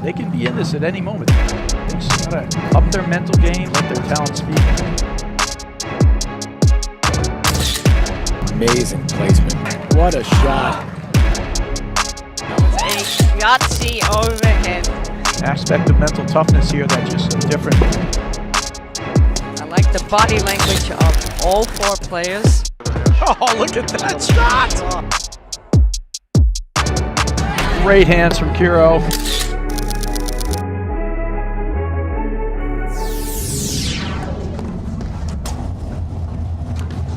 They can be in this at any moment. They just gotta up their mental game, let their talent speak. Amazing placement. What a shot. That was a gutsy overhead. Aspect of mental toughness here that's just different. I like the body language of all four players. Oh, look at that shot! Great hands from Kiro.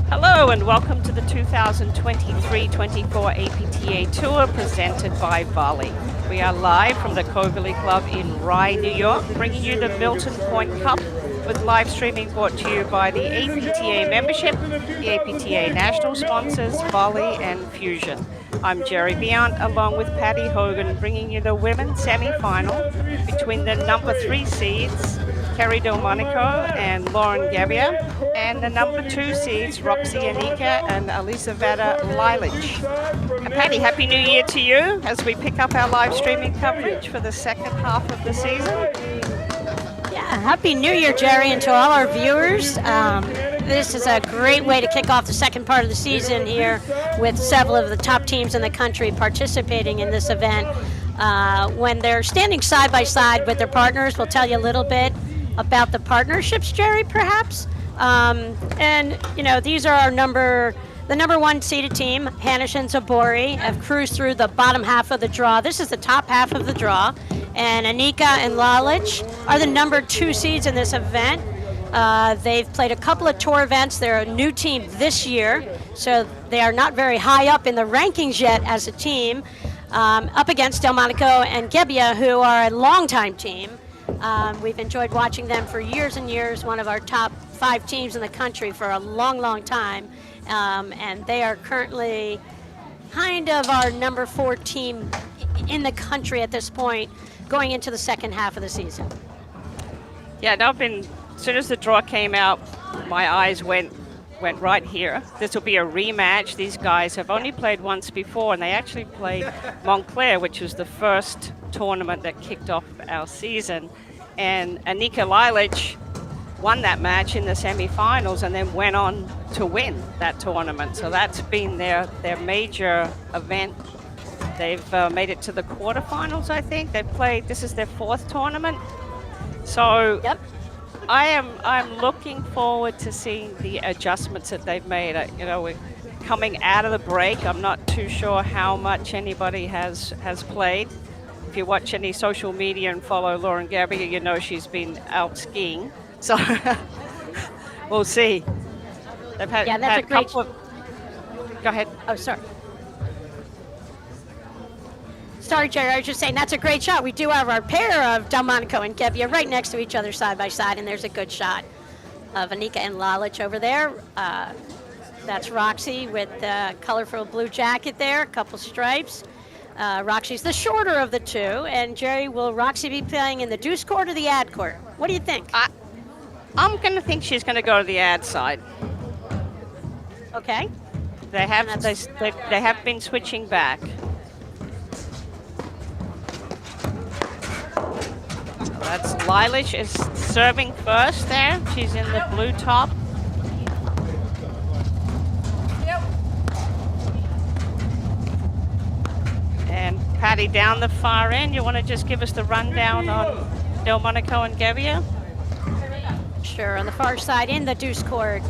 Hello and welcome to the 2023-24 APTA Tour presented by Bali. We are live from the Coverley Club in Rye, New York, bringing you the Milton Point Cup with live streaming brought to you by the APTA membership, the APTA national sponsors, Bali and Fusion. I'm Jerry Beyond along with Patty Hogan bringing you the women's semi-final between the number 3 seeds, Delmonico and Lauren Gebbia, and the number 2 seeds, Roxy Enica and Elizaveta Lalic. And Patty, Happy New Year to you as we pick up our live streaming coverage for the second half of the season. Yeah, Happy New Year, Jerry, and to all our viewers. This is a great way to kick off the second part of the season here with several of the top teams in the country participating in this event. When they're standing side by side with their partners, we'll tell you a little bit about the partnerships, Jerry, perhaps. And, you know, these are the number 1 seeded team, Hanish and Zabori, have cruised through the bottom half of the draw. This is the top half of the draw. And Enica and Lalic are the number 2 seeds in this event. They've played a couple of tour events. They're a new team this year, so they are not very high up in the rankings yet as a team, up against Delmonico and Gebbia, who are a longtime team. We've enjoyed watching them for years and years, one of our top 5 teams in the country for a long, long time. And they are currently kind of our number 4 team in the country at this point, going into the second half of the season. Yeah, as soon as the draw came out, my eyes went right here. This will be a rematch. These guys have only played once before, and they actually played Montclair, which was the first tournament that kicked off our season. And Enica Lalic won that match in the semifinals and then went on to win that tournament. So that's been their major event. They've made it to the quarterfinals, I think. This is their 4th tournament. So yep. I'm looking forward to seeing the adjustments that they've made. You know, we're coming out of the break. I'm not too sure how much anybody has played. If you watch any social media and follow Lauren Gebbia, you know she's been out skiing. So we'll see. They've had, yeah, that's had a great. Go ahead. Oh, sorry. Sorry, Jerry, I was just saying that's a great shot. We do have our pair of Delmonico and Gebbia right next to each other side by side, and there's a good shot of Enica and Lalic over there. That's Roxy with the colorful blue jacket there, a couple stripes. Roxy's the shorter of the two, and Jerry, will Roxy be playing in the deuce court or the ad court? What do you think? I'm going to think she's going to go to the ad side. Okay. They have been switching back. That's Lalic is serving first there. She's in the blue top. And Patty down the far end. You want to just give us the rundown on Delmonico and Gebbia? Sure, on the far side in the deuce court,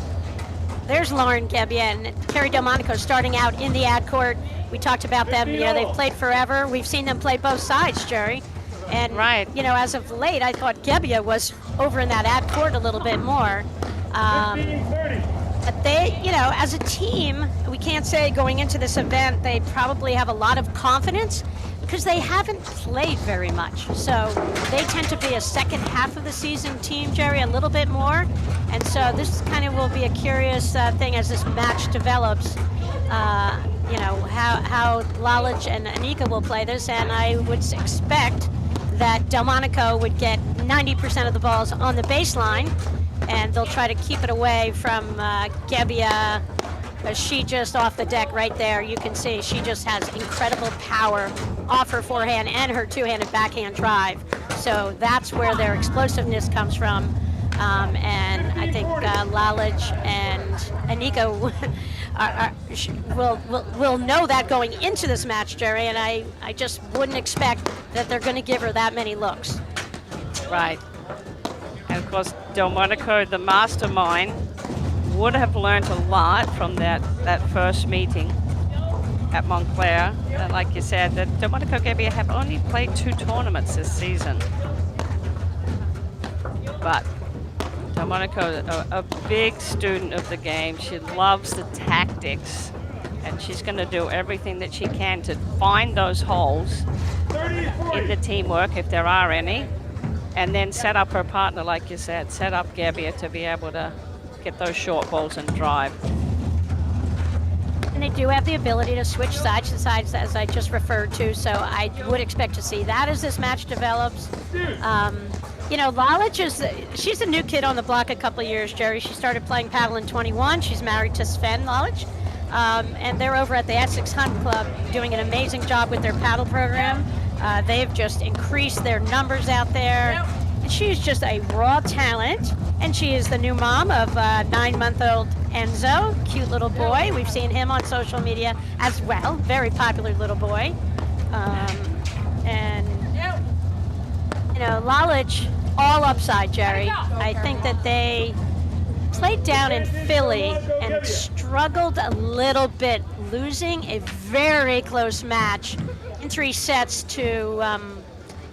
there's Lauren Gebbia and Carrie Delmonico starting out in the ad court. We talked about them, you know, they've played forever. We've seen them play both sides, Jerry. And, right. You know, as of late, I thought Gebbia was over in that ad court a little bit more. But they, you know, as a team, we can't say going into this event they probably have a lot of confidence because they haven't played very much. So they tend to be a second half of the season team, Jerry, a little bit more. And so this kind of will be a curious thing as this match develops. You know, how Lalic and Enica will play this, and I would expect that Delmonico would get 90% of the balls on the baseline, and they'll try to keep it away from Gebbia Because she just off the deck right there, you can see she just has incredible power off her forehand and her two-handed backhand drive. So that's where their explosiveness comes from. And I think Lalic and Enica will know that going into this match, Jerry, and I just wouldn't expect that they're going to give her that many looks. Right. And of course, Delmonico, the mastermind, would have learned a lot from that first meeting at Montclair. And like you said, that Delmonico Gebbia have only played 2 tournaments this season. But Delmonico, a big student of the game. She loves the tactics, and she's going to do everything that she can to find those holes in the teamwork, if there are any, and then set up her partner, like you said, set up Gebbia to be able to get those short balls and drive. And they do have the ability to switch sides to sides, as I just referred to, so I would expect to see that as this match develops. You know, Lalic she's a new kid on the block a couple of years, Jerry. She started playing paddle in 21. She's married to Sven Lalic. And they're over at the Essex Hunt Club doing an amazing job with their paddle program. They've just increased their numbers out there. And she's just a raw talent. And she is the new mom of 9-month-old Enzo, cute little boy. We've seen him on social media as well. Very popular little boy. And, you know, Lalic, all upside, Jerry. I think that they played down in Philly and struggled a little bit, losing a very close match in 3 sets to,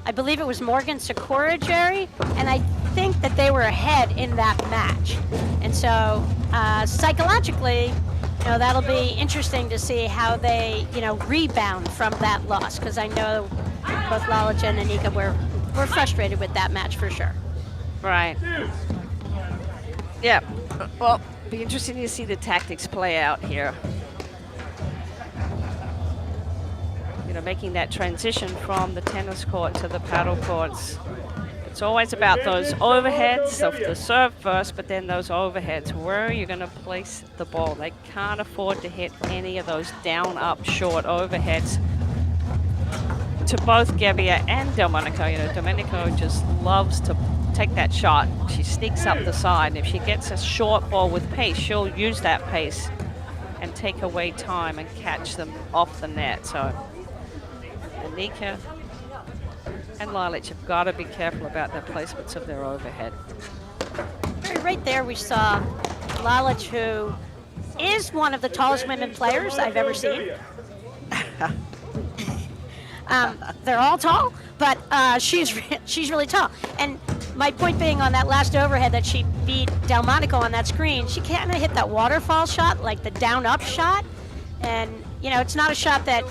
I believe it was Morgan Sakura, Jerry, and I think that they were ahead in that match. And so psychologically, you know, that'll be interesting to see how they, you know, rebound from that loss, because I know both Lalic and Enica were frustrated with that match for sure. Right. Yeah. Well, be interesting to see the tactics play out here. You know, making that transition from the tennis court to the paddle courts. It's always about those overheads, the serve first, but then those overheads. Where are you going to place the ball? They can't afford to hit any of those down, up, short overheads. To both Gebbia and Delmonico, you know, Delmonico just loves to take that shot. She sneaks up the side, and if she gets a short ball with pace, she'll use that pace and take away time and catch them off the net. So Enica and Lalic have got to be careful about their placements of their overhead. Right there we saw Lalic, who is one of the tallest women players I've ever seen. They're all tall, but she's really tall. And my point being on that last overhead that she beat Delmonico on that screen, she kind of hit that waterfall shot, like the down-up shot. And, you know, it's not a shot that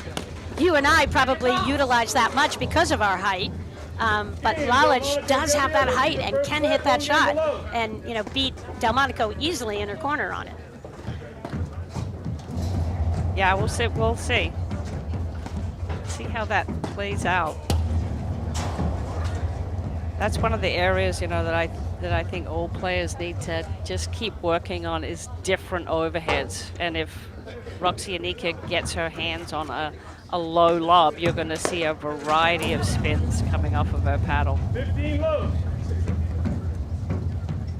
you and I probably utilize that much because of our height. But Lalic does have that height and can hit that shot and, you know, beat Delmonico easily in her corner on it. Yeah, we'll see. We'll see. See how that plays out. That's one of the areas, you know, that I think all players need to just keep working on is different overheads. And if Roxy Enica gets her hands on a low lob, you're going to see a variety of spins coming off of her paddle. 15 low.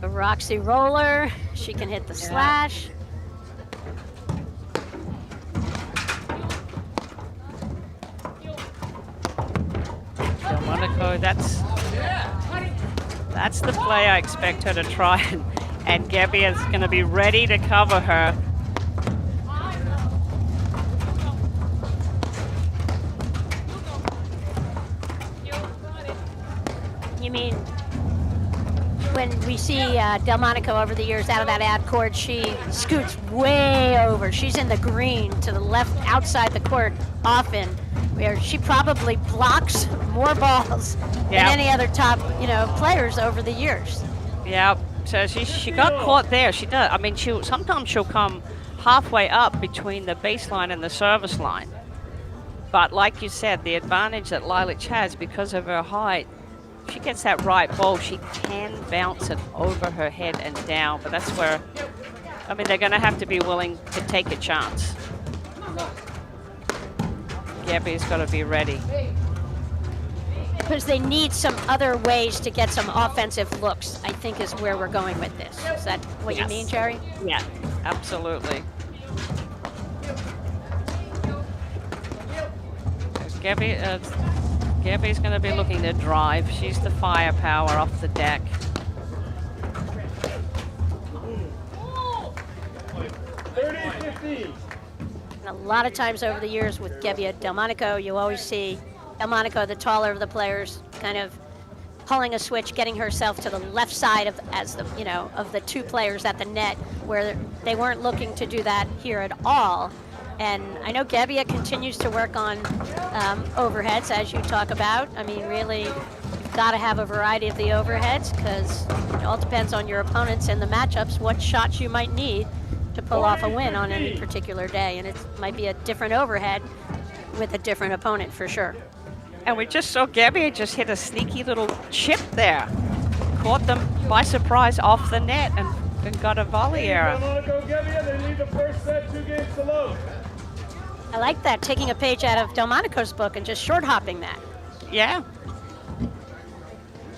The Roxy roller, she can hit the slash. Delmonico, that's the play I expect her to try, and Gebbia is going to be ready to cover her. You mean when we see Delmonico over the years out of that ad court, she scoots way over. She's in the green to the left outside the court often, where she probably blocks more balls than any other top, you know, players over the years. Yeah, so she got caught there. She does. I mean, sometimes she'll come halfway up between the baseline and the service line. But like you said, the advantage that Lalic has because of her height, if she gets that right ball, she can bounce it over her head and down. But that's where I mean, they're going to have to be willing to take a chance. Gebbia's got to be ready. Because they need some other ways to get some offensive looks, I think is where we're going with this. Is that what you mean, Jerry? Yeah, absolutely. Gebbia's going to be looking to drive. She's the firepower off the deck. And a lot of times over the years with Gebbia Delmonico, you always see Delmonico, the taller of the players, kind of pulling a switch, getting herself to the left side of of the two players at the net, where they weren't looking to do that here at all. And I know Gebbia continues to work on overheads, as you talk about. I mean, really, you've got to have a variety of the overheads because it all depends on your opponents and the matchups, what shots you might need to pull off a win on any particular day. And it might be a different overhead with a different opponent for sure. And we just saw Gebbia just hit a sneaky little chip there. Caught them by surprise off the net and got a volley error. I like that, taking a page out of Delmonico's book and just short hopping that. Yeah.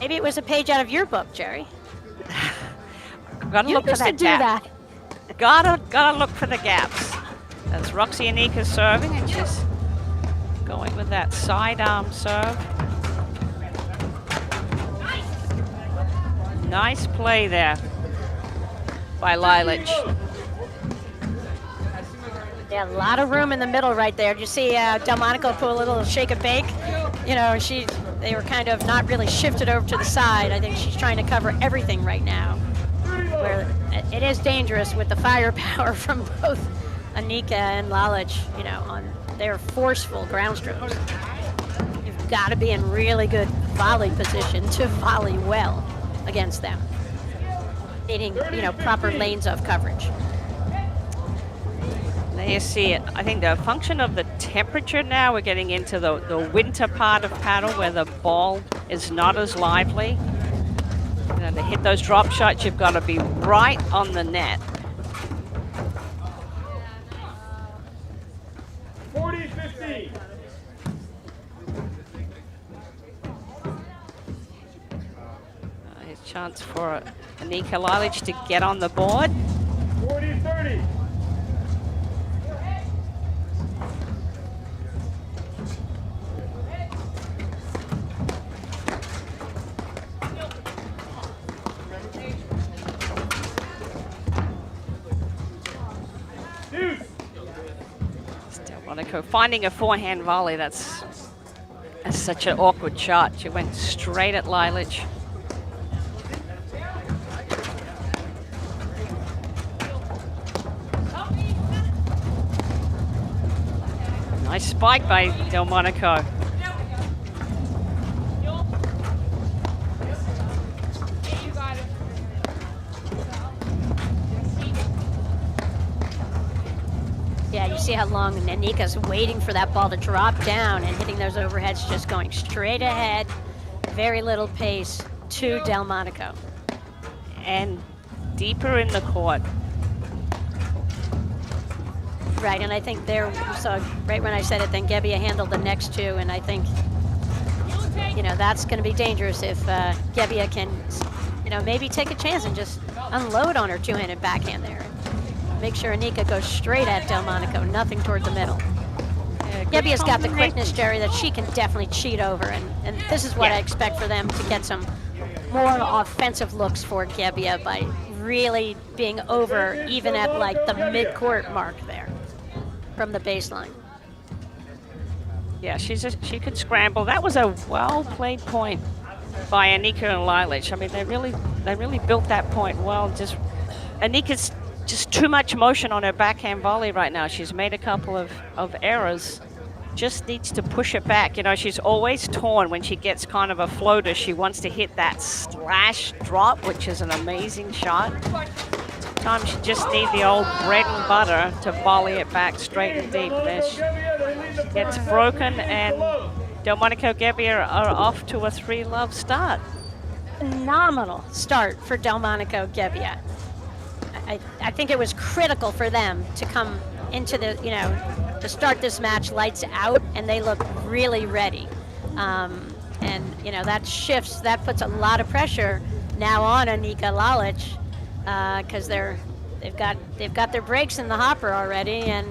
Maybe it was a page out of your book, Jerry. Gotta You look for used the to do gap. that. Gotta look for the gaps. That's Roxy Enica serving, and she's going with that sidearm serve. Nice play there by Lalic. Yeah, a lot of room in the middle right there. Did you see Delmonico pull a little shake and bake? You know, they were kind of not really shifted over to the side. I think she's trying to cover everything right now. Where it is dangerous with the firepower from both Enica and Lalic, on their forceful ground strokes. You've got to be in really good volley position to volley well against them. Needing, proper lanes of coverage. There you see it. I think the function of the temperature now, we're getting into the winter part of paddle where the ball is not as lively. To hit those drop shots, you've got to be right on the net. 40-15. Here's a chance for Enica Lalic to get on the board. 40-30. Delmonico finding a forehand volley. That's such an awkward shot. She went straight at Lalic. Nice spike by Delmonico. Yeah, you see how long Enica's waiting for that ball to drop down and hitting those overheads, just going straight ahead, very little pace to Delmonico. And deeper in the court. Right, and I think there, you saw right when I said it, then Gebbia handled the next two, and I think, that's going to be dangerous if Gebbia can, maybe take a chance and just unload on her two-handed backhand there. Make sure Enica goes straight at Delmonico, nothing toward the middle. Gebbia's got the quickness, Jerry, that she can definitely cheat over, and this is what I expect for them to get some more offensive looks for Gebbia by really being over even at like the mid-court mark there from the baseline. Yeah, she could scramble. That was a well-played point by Enica and Lalic. I mean, they really built that point well. Enica's just too much motion on her backhand volley right now. She's made a couple of errors. Just needs to push it back. She's always torn when she gets kind of a floater. She wants to hit that slash drop, which is an amazing shot. Sometimes you just need the old bread and butter to volley it back straight and deep. There she gets broken, and Delmonico Gebbia are off to a 3-love start. Phenomenal start for Delmonico Gebbia. I think it was critical for them to come into the, to start this match lights out, and they look really ready. And that puts a lot of pressure now on Enica Lalic, because they've got their brakes in the hopper already, and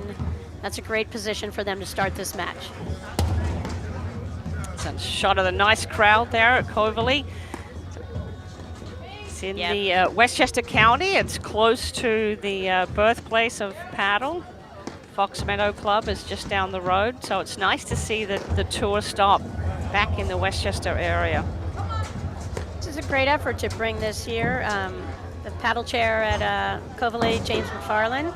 that's a great position for them to start this match. It's a shot of the nice crowd there at Coverley. It's in the Westchester County. It's close to the birthplace of paddle. Fox Meadow Club is just down the road, so it's nice to see the tour stop back in the Westchester area. This is a great effort to bring this here. The paddle chair at Coverley, James McFarland.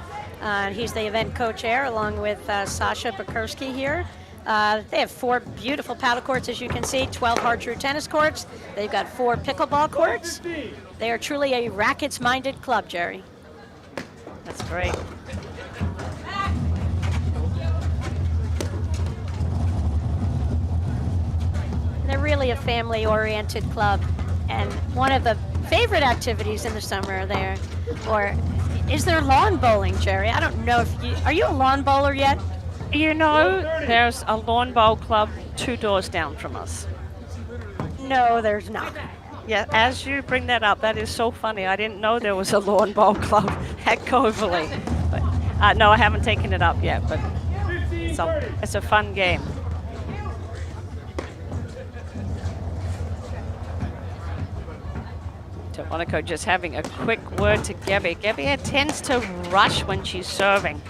He's the event co-chair along with Sasha Bukurski here. They have 4 beautiful paddle courts, as you can see, 12 hard true tennis courts. They've got 4 pickleball courts. They are truly a rackets-minded club, Jerry. That's great. They're really a family-oriented club, and one of the favorite activities in the summer there, or is there lawn bowling, Jerry? I don't know if are you a lawn bowler yet? There's a lawn bowl club 2 doors down from us. No, there's not. Yeah, as you bring that up, that is so funny. I didn't know there was a lawn bowl club at Coverley. But, no, I haven't taken it up yet, but it's a fun game. Delmonico just having a quick word to Gebbia. Gebbia tends to rush when she's serving.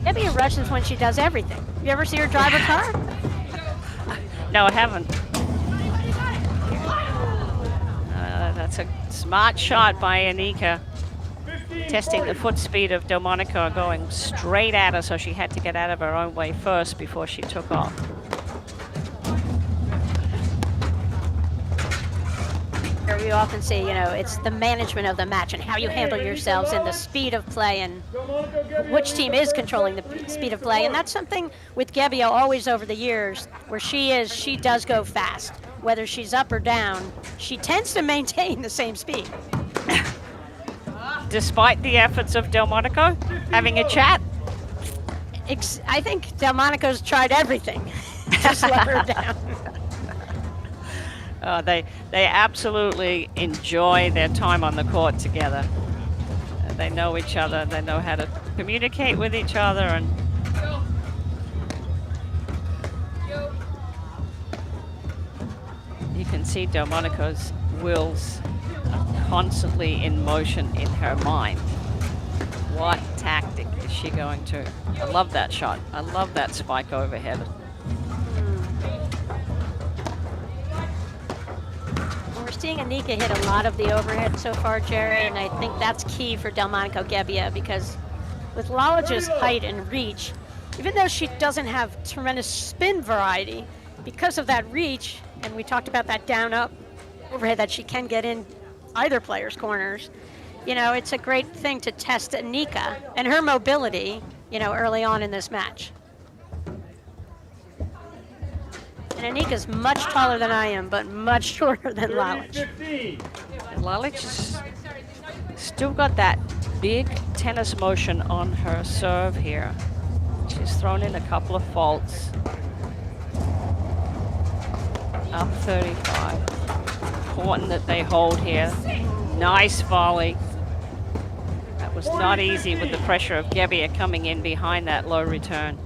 Gebbia rushes when she does everything. You ever see her drive a car? No, I haven't. That's a smart shot by Enica. Testing the foot speed of Delmonico, going straight at her, so she had to get out of her own way first before she took off. We often say, it's the management of the match and how you handle yourselves and the speed of play and which team is controlling the speed of play. And that's something with Gebbia always over the years where she does go fast. Whether she's up or down, she tends to maintain the same speed. Despite the efforts of Delmonico having a chat? I think Delmonico's tried everything to slow her down. They absolutely enjoy their time on the court together. They know each other. They know how to communicate with each other, and you can see Delmonico's wheels are constantly in motion in her mind. What tactic is she going to? I love that shot. I love that spike overhead. We're seeing Enica hit a lot of the overhead so far, Jerry, and I think that's key for Delmonico Gebbia, because with Lalic's height and reach, even though she doesn't have tremendous spin variety, because of that reach, and we talked about that down-up overhead that she can get in either player's corners, it's a great thing to test Enica and her mobility, early on in this match. And Enica's much taller than I am, but much shorter than Lalic. Lalic's still got that big tennis motion on her serve here. She's thrown in a couple of faults. Up 35. Important that they hold here. Nice volley. That was not easy with the pressure of Gebbia coming in behind that low return.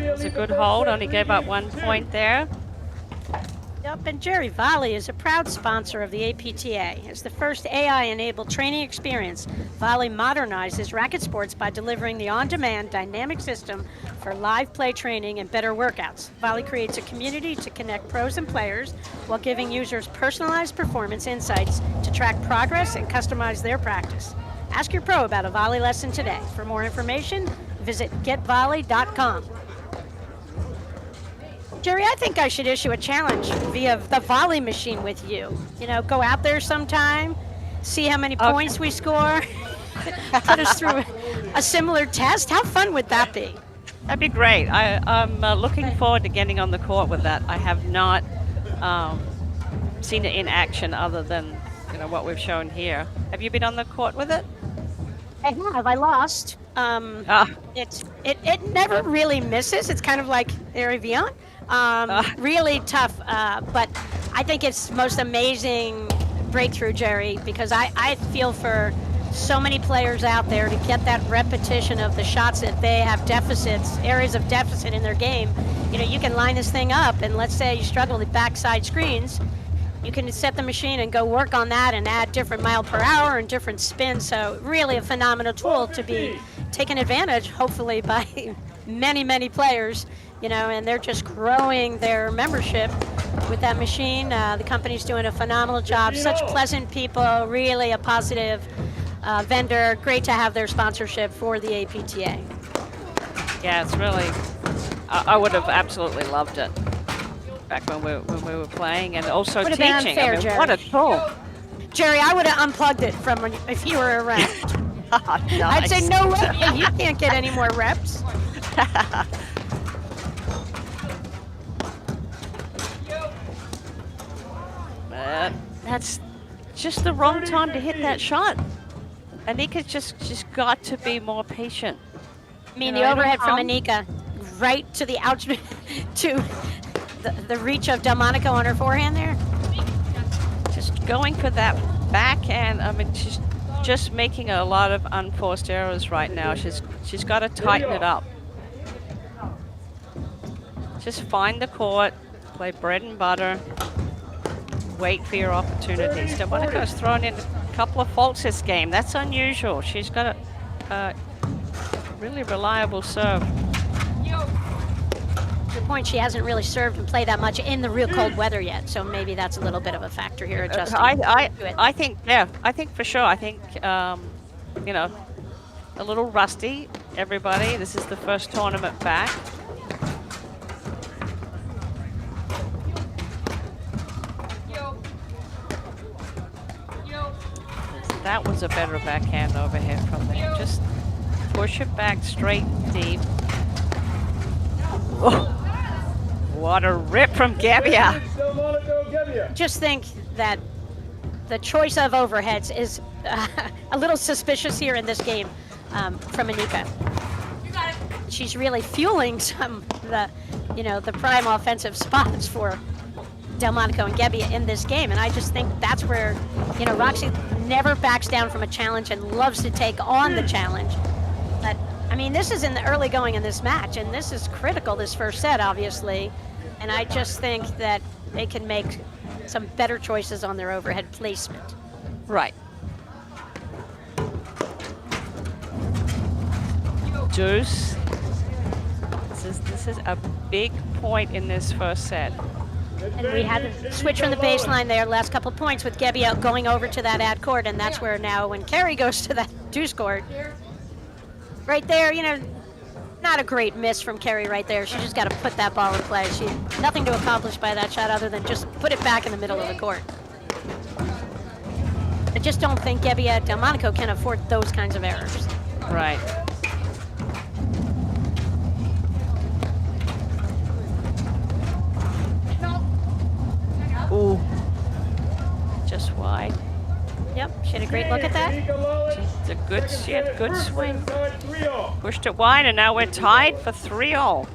It's a good hold, only gave up 1 point there. Yep, and Jerry Volley is a proud sponsor of the APTA. As the first AI-enabled training experience, Volley modernizes racket sports by delivering the on-demand dynamic system for live play training and better workouts. Volley creates a community to connect pros and players while giving users personalized performance insights to track progress and customize their practice. Ask your pro about a Volley lesson today. For more information, visit getvolley.com. Jerry, I think I should issue a challenge via the volley machine with you. Go out there sometime see how many points we score, put us through a similar test? How fun would that be? That'd be great. I'm looking forward to getting on the court with that. I have not seen it in action other than what we've shown here. Have you been on the court with it? I have. I lost. It never really misses. It's kind of like Erevion. Really tough, but I think it's the most amazing breakthrough, Jerry, because I feel for so many players out there to get that repetition of the shots that they have deficits, areas of deficit in their game. You can line this thing up, and let's say you struggle with backside screens. You can set the machine and go work on that and add different mile per hour and different spins. So really a phenomenal tool to be taken advantage, hopefully, by many, many players, and they're just growing their membership with that machine. The company's doing a phenomenal job. Such pleasant people, really a positive vendor. Great to have their sponsorship for the APTA. Yeah, it's really, I would have absolutely loved it back when we were playing, and also Would've teaching. been unfair, Jerry. What a tool. Jerry, I would have unplugged it from if you were around. Nice. I'd say, no way, you can't get any more reps. That's just the wrong time to hit that shot. Enika's just got to be more patient. I mean, the overhead from Enica, right to the ouch, to the reach of Delmonico on her forehand there. Just going for that backhand. I mean, she's just making a lot of unforced errors right now. She's got to tighten it up. Just find the court, play bread and butter, wait for your opportunities. Delmonico's thrown in a couple of faults this game. That's unusual. She's got a really reliable serve. Good point. She hasn't really served and played that much in the real cold weather yet, so maybe that's a little bit of a factor here. Adjusting. I think, yeah, I think for sure. I think a little rusty. Everybody, this is the first tournament back. That was a better backhand overhead from there. Just push it back straight deep. Oh, what a rip from Gebbia. Just think that the choice of overheads is a little suspicious here in this game from Enica. She's really fueling some the prime offensive spots for Delmonico and Gebbia in this game, and I just think that's where Roxy never backs down from a challenge and loves to take on the challenge. But I mean, this is in the early going in this match, and this is critical, this first set, obviously, and I just think that they can make some better choices on their overhead placement. Right. Deuce. This is a big point in this first set. And we had a switch from the baseline there, last couple of points with Gebbia going over to that ad court, and that's where now when Carrie goes to that deuce court, right there, not a great miss from Carrie right there. She just got to put that ball in play. She nothing to accomplish by that shot other than just put it back in the middle of the court. I just don't think Gebbia Delmonico can afford those kinds of errors. Right. Ooh. Just wide. Yep, she had a great look at that. She had a good swing. Pushed it wide, and now we're tied for 3-all.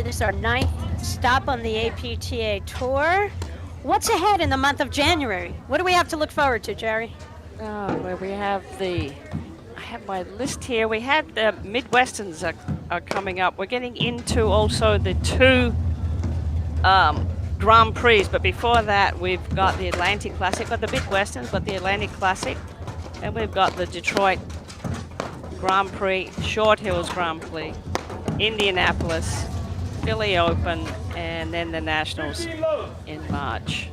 This is our 9th stop on the APTA tour. What's ahead in the month of January? What do we have to look forward to, Jerry? Oh, well, we have I have my list here. We have the Midwesterns are coming up. We're getting into also the 2 Grand Prix, but before that, we've got the Atlantic Classic, got the Midwesterns, but the Atlantic Classic, and we've got the Detroit Grand Prix, Short Hills Grand Prix, Indianapolis, Philly Open, and then the Nationals in March.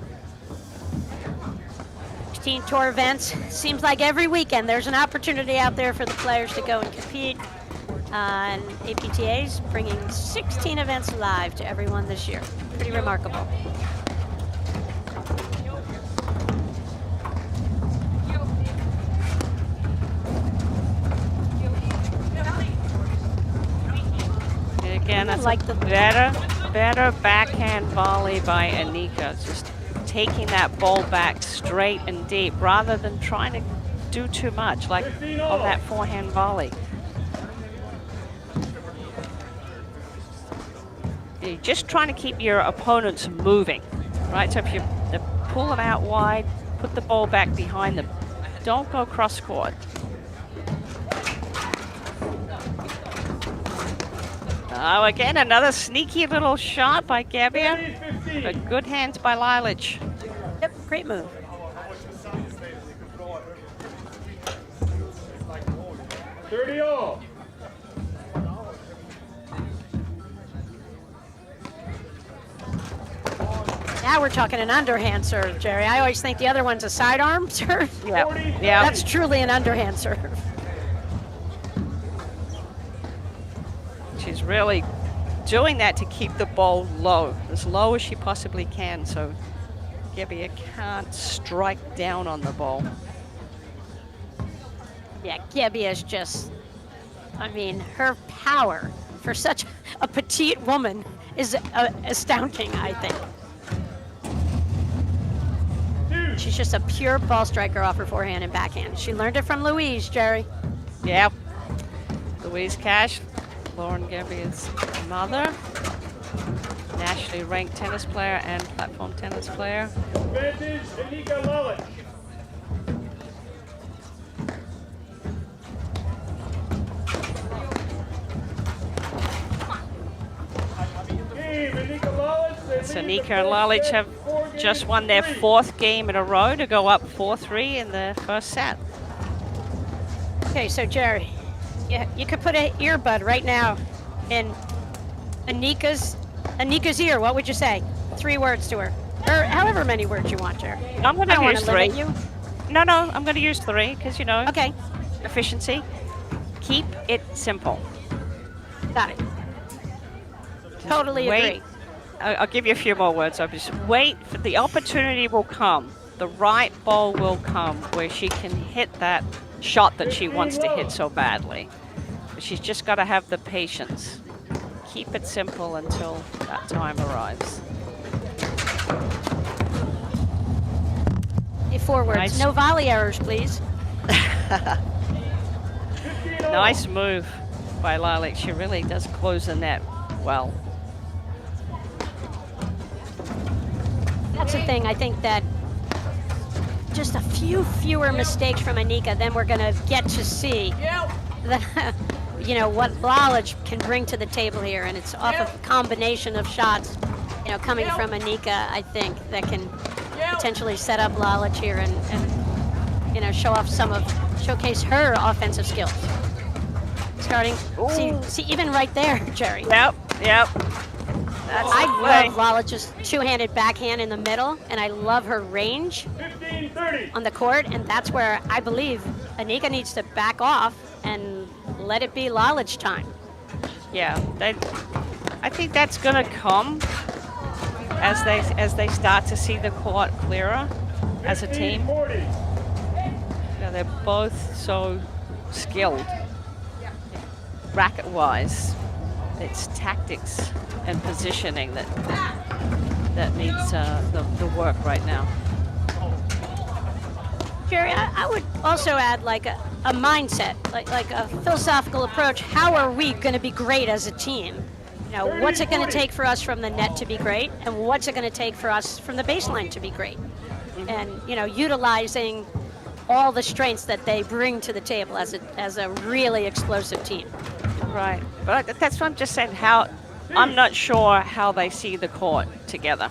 16 tour events. Seems like every weekend there's an opportunity out there for the players to go and compete. And APTA's bringing 16 events live to everyone this year. Pretty remarkable. Again, that's like a the- better backhand volley by Enica. Just taking that ball back straight and deep rather than trying to do too much, like on that forehand volley. You're just trying to keep your opponents moving, right? So if you pull them out wide, put the ball back behind them. Don't go cross court. Oh, again, another sneaky little shot by Gebbia. But good hands by Lalic. Yep, great move. Thirty all. Now we're talking an underhand serve, Jerry. I always think the other one's a sidearm serve. Yeah. That's truly an underhand serve. She's really doing that to keep the ball low as she possibly can, so Gebbia can't strike down on the ball. Yeah, Gebbia is just, I mean, her power for such a petite woman is astounding, I think. She's just a pure ball striker off her forehand and backhand. She learned it from Louise, Jerry. Yeah. Louise Cash, Lauren Gebbia's mother, nationally ranked tennis player and platform tennis player. Advantage, Enica Lalic. Game, Enica Lalic. So Enica and Lalic have just won their 4th game in a row to go up 4-3 in the first set. Okay, so Jerry, you could put an earbud right now in Enica's ear. What would you say? 3 words to her, or however many words you want, Jerry. I'm going I don't to want use to 3. limit you. No, I'm going to use 3 because, you know, Okay, efficiency. Keep it simple. got it. Totally Wait. agree. I'll give you a few more words. I'll just wait for the opportunity will come. The right ball will come where she can hit that shot that she wants to hit so badly. But she's just got to have the patience. Keep it simple until that time arrives. Hey, 4 words. Nice. No volley errors, please. Nice move by Lalic. She really does close the net well. That's the thing. I think that just a few fewer mistakes from Enica, then we're going to get to see you know, what Lalic can bring to the table here, and it's off of a combination of shots, you know, coming from Enica, I think, that can potentially set up Lalic here and you know, showcase her offensive skills. Starting, see, even right there, Jerry. Yep. That's I the play. love Lalic's two-handed backhand in the middle, and I love her range 15-30. on the court, and that's where I believe Enica needs to back off and let it be Lalic time. Yeah, I think that's going to come as they start to see the court clearer as a team. 40. You know, they're both so skilled, racket-wise. It's tactics and positioning that needs the work right now. Jerry, I would also add like a mindset, like a philosophical approach. How are we going to be great as a team? You know, what's it going to take for us from the net to be great, and what's it going to take for us from the baseline to be great? And you know, utilizing all the strengths that they bring to the table as a really explosive team. Right, but that's what I'm just saying. I'm not sure how they see the court together,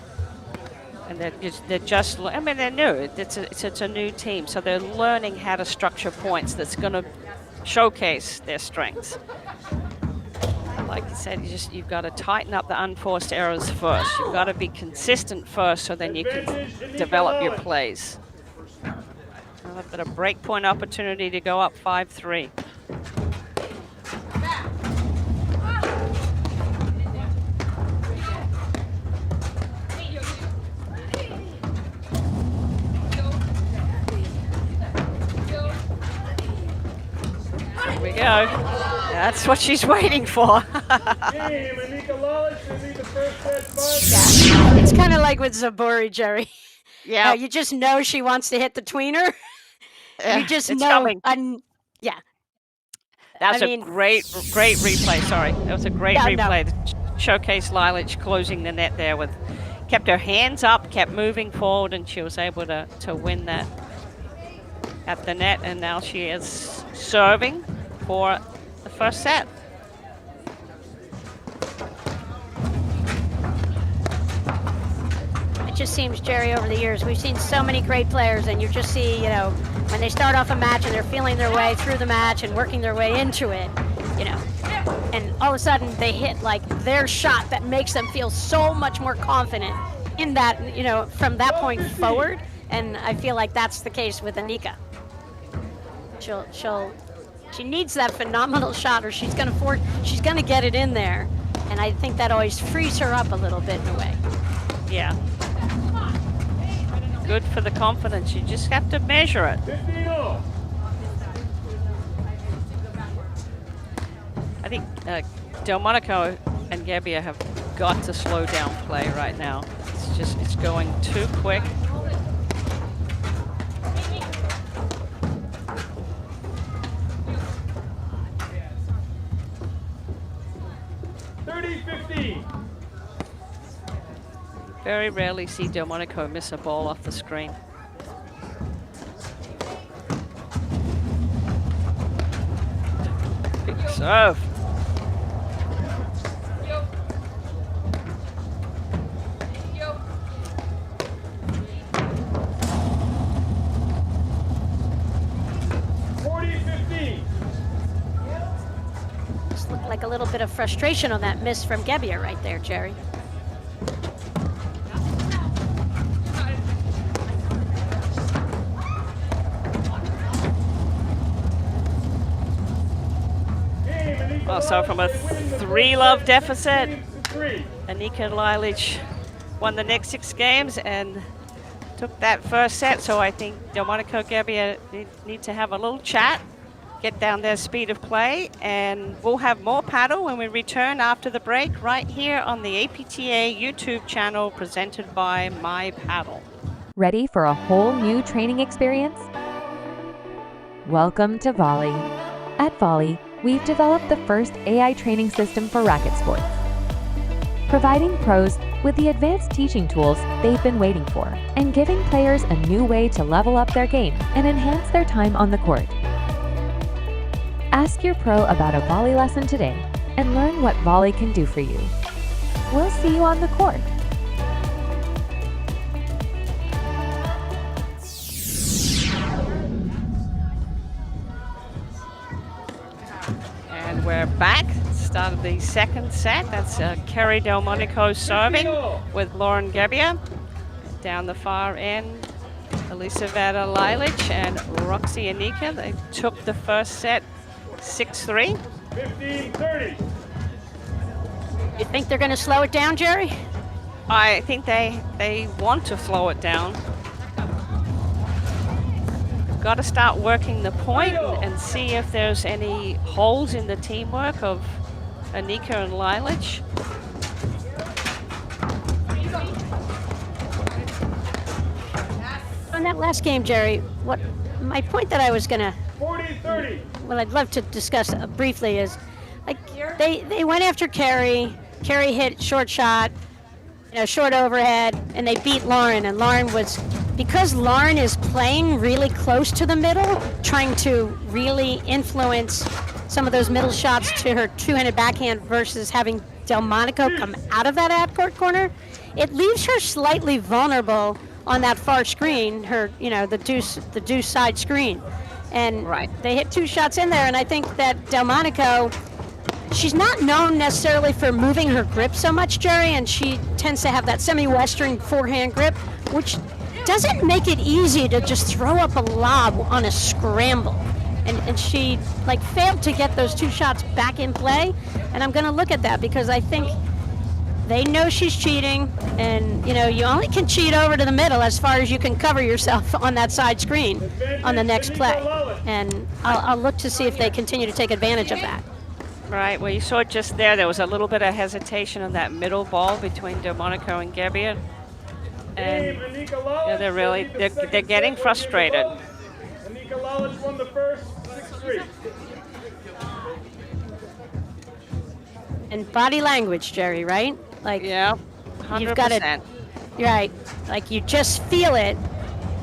and they're just. I mean, they're new. It's a new team, so they're learning how to structure points that's going to showcase their strengths. Like you said, you've got to tighten up the unforced errors first. You've got to be consistent first, so then you can develop your plays. I've got a break point opportunity to go up 5-3. Here we go. That's what she's waiting for. Game, Enica Lalic, they lead the first set 5. Yeah. It's kind of like with Zabori, Jerry. Yeah, You just know she wants to hit the tweener. You just it's know. coming. Yeah. That's I a mean- great replay. Sorry, that was a great Yeah, no. replay. Showcase Lalic closing the net there with, kept her hands up, kept moving forward, and she was able to win that at the net. And now she is serving for the first set. It just seems, Jerry, over the years, we've seen so many great players, and you just see, when they start off a match and they're feeling their way through the match and working their way into it, and all of a sudden they hit like their shot that makes them feel so much more confident in that, from that point forward. And I feel like that's the case with Enica. She needs that phenomenal shot, or she's gonna get it in there, and I think that always frees her up a little bit in a way. Yeah. Good for the confidence. You just have to measure it. 15 all. I think Delmonico and Gebbia have got to slow down play right now. It's going too quick. Very rarely see Delmonico miss a ball off the screen. Big serve. Just looked like a little bit of frustration on that miss from Gebbia right there, Jerry. So from a 3-love deficit, Enica Lalic won the next 6 games and took that first set. So I think Delmonico, Gebbia need to have a little chat, get down their speed of play, and we'll have more paddle when we return after the break right here on the APTA YouTube channel presented by My Paddle. Ready for a whole new training experience? Welcome to Volley. At Volley, we've developed the first AI training system for racket sports, providing pros with the advanced teaching tools they've been waiting for, and giving players a new way to level up their game and enhance their time on the court. Ask your pro about a volley lesson today and learn what Volley can do for you. We'll see you on the court. And we're back. Start of the second set. That's Kerry Delmonico serving with Lauren Gebbia. Down the far end, Elisaveta Lalic and Roxy Enica. They took the first set 6-3. 15-30. You think they're going to slow it down, Jerry? I think they want to slow it down. Got to start working the point and see if there's any holes in the teamwork of Enica and Lalic. On that last game, Jerry, what my point that I was going to 40-30. what I'd love to discuss briefly is, like, they went after Kerry. Kerry hit short shot, short overhead, and they beat Lauren. And Lauren was, because Lauren is playing really close to the middle, trying to really influence some of those middle shots to her two-handed backhand versus having Delmonico come out of that half-court corner, it leaves her slightly vulnerable on that far screen, her, the deuce side screen. And they hit 2 shots in there, and I think that Delmonico, she's not known necessarily for moving her grip so much, Jerry, and she tends to have that semi-western forehand grip, which doesn't make it easy to just throw up a lob on a scramble. And she like failed to get those 2 shots back in play. And I'm going to look at that because I think they know she's cheating, and you only can cheat over to the middle as far as you can cover yourself on that side screen on the next play. And I'll look to see if they continue to take advantage of that. Right, well, you saw just there was a little bit of hesitation on that middle ball between Delmonico and Gebbia. And they're getting frustrated. Enica Lalic won the first, 6-3. And body language, Jerry, right? Like, yeah, 100%. You've got it. You're right. Like, you just feel it.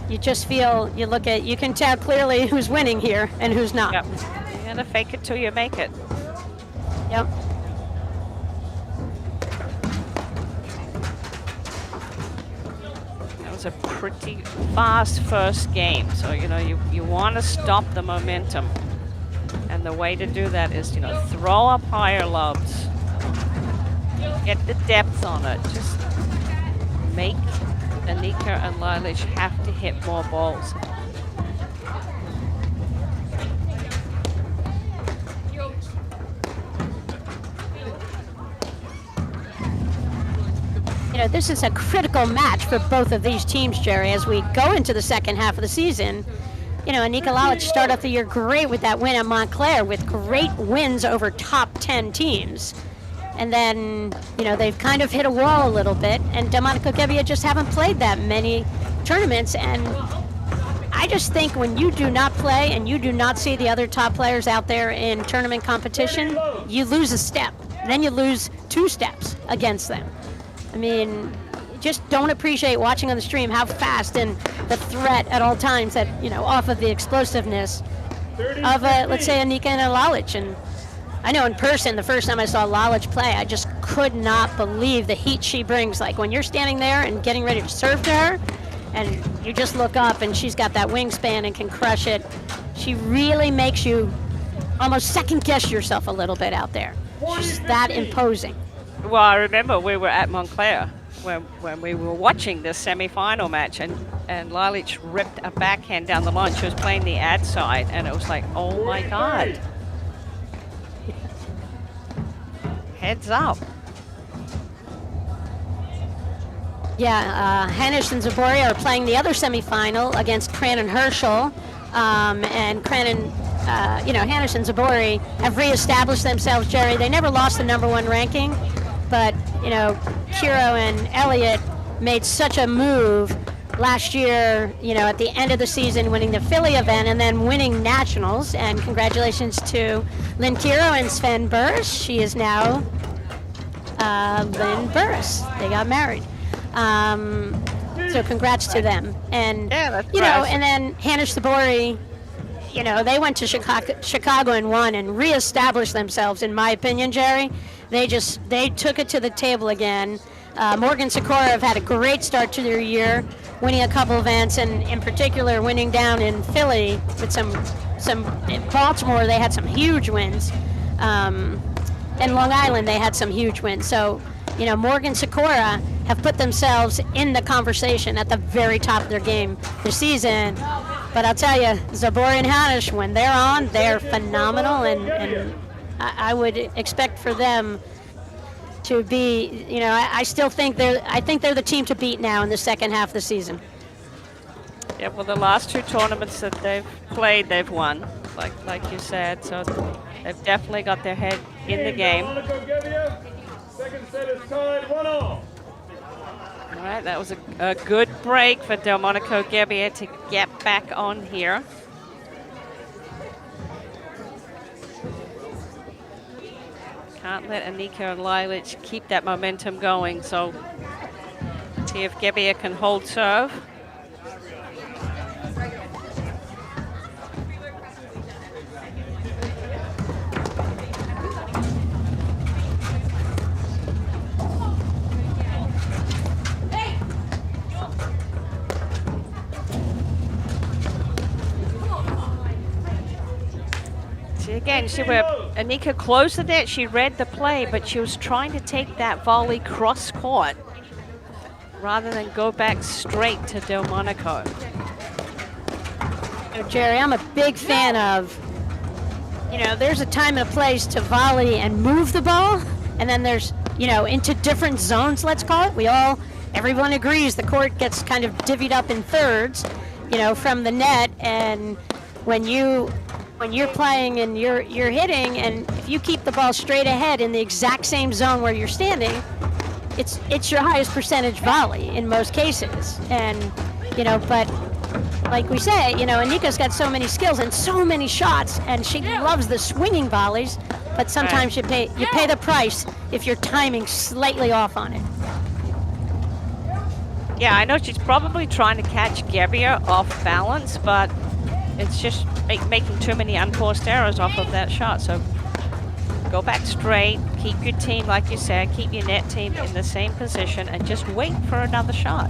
You just feel, you can tell clearly who's winning here and who's not. Yep. You gotta fake it till you make it. Yep. That was a pretty fast first game. So, you want to stop the momentum. And the way to do that is, throw up higher lobs. Get the depth on it. Just make Enica and Lalic have to hit more balls. This is a critical match for both of these teams, Jerry, as we go into the second half of the season. Enica Lalic started off the year great with that win at Montclair, with great wins over top 10 teams. And then, they've kind of hit a wall a little bit, and Delmonico Gebbia just haven't played that many tournaments. And I just think when you do not play and you do not see the other top players out there in tournament competition, you lose a step. Then you lose 2 steps against them. I mean, just don't appreciate watching on the stream how fast and the threat at all times that, off of the explosiveness of, let's say, Enica and Lalic. And I know in person, the first time I saw Lalic play, I just could not believe the heat she brings. Like, when you're standing there and getting ready to serve to her, and you just look up and she's got that wingspan and can crush it, she really makes you almost second guess yourself a little bit out there. She's that imposing. Well, I remember we were at Montclair when we were watching this semi-final match, and Lalic ripped a backhand down the line. She was playing the ad side, and it was like, oh my God. Heads up. Yeah, Hanish and Zabori are playing the other semifinal against Cran and Herschel. And Cran and, Hanish and Zabori have reestablished themselves, Jerry. They never lost the #1 ranking, but, Kiro and Elliott made such a move last year, at the end of the season, winning the Philly event and then winning nationals. And congratulations to Lynn Kiro and Sven Burris. She is now Lynn Burris. They got married. So congrats to them. And, and then Hanish Sabori, they went to Chicago and won and reestablished themselves, in my opinion, Jerry. They took it to the table again. Morgan Sikora have had a great start to their year, winning a couple events, and in particular winning down in Philly with some in Baltimore. They had some huge wins. And Long Island, they had some huge wins. So, Morgan Sikora have put themselves in the conversation at the very top of their game this season. But I'll tell you, Zabori and Hanish, when they're on, they're phenomenal, and I would expect for them to be, I still think they're the team to beat now in the second half of the season. Yeah, well, the last 2 tournaments that they've played, they've won, like you said. So they've definitely got their head in the game. Second set is tied 1-1. All right, that was a good break for Delmonico Gebbia to get back on here. Can't let Enica and Lalic keep that momentum going, so see if Gebbia can hold serve. Again, see where Enica closed the net, she read the play, but she was trying to take that volley cross court. rather than go back straight to Delmonico. Jerry, I'm a big fan of, there's a time and a place to volley and move the ball, and then there's, into different zones, let's call it. Everyone agrees the court gets kind of divvied up in thirds, from the net, and when you're playing and you're hitting, and if you keep the ball straight ahead in the exact same zone where you're standing, it's your highest percentage volley in most cases. And but like we say, Enica's got so many skills and so many shots, and she loves the swinging volleys, but sometimes you pay the price if you're timing slightly off on it. Yeah, I know she's probably trying to catch Gebbia off balance, but it's just making too many unforced errors off of that shot. So go back straight, keep your team, like you said, keep your net team in the same position, and just wait for another shot.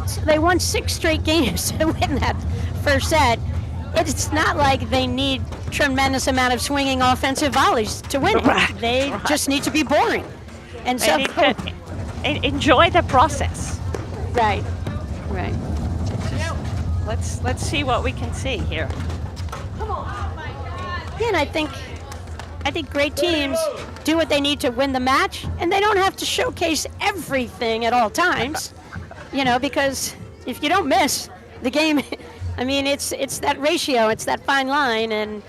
So they won 6 straight games to win that first set. It's not like they need tremendous amount of swinging offensive volleys to win it. They just need to be boring. And so enjoy the process. Right. Let's see what we can see here. Yeah, and I think great teams do what they need to win the match, and they don't have to showcase everything at all times. Because if you don't miss the game, I mean, it's that ratio, it's that fine line, and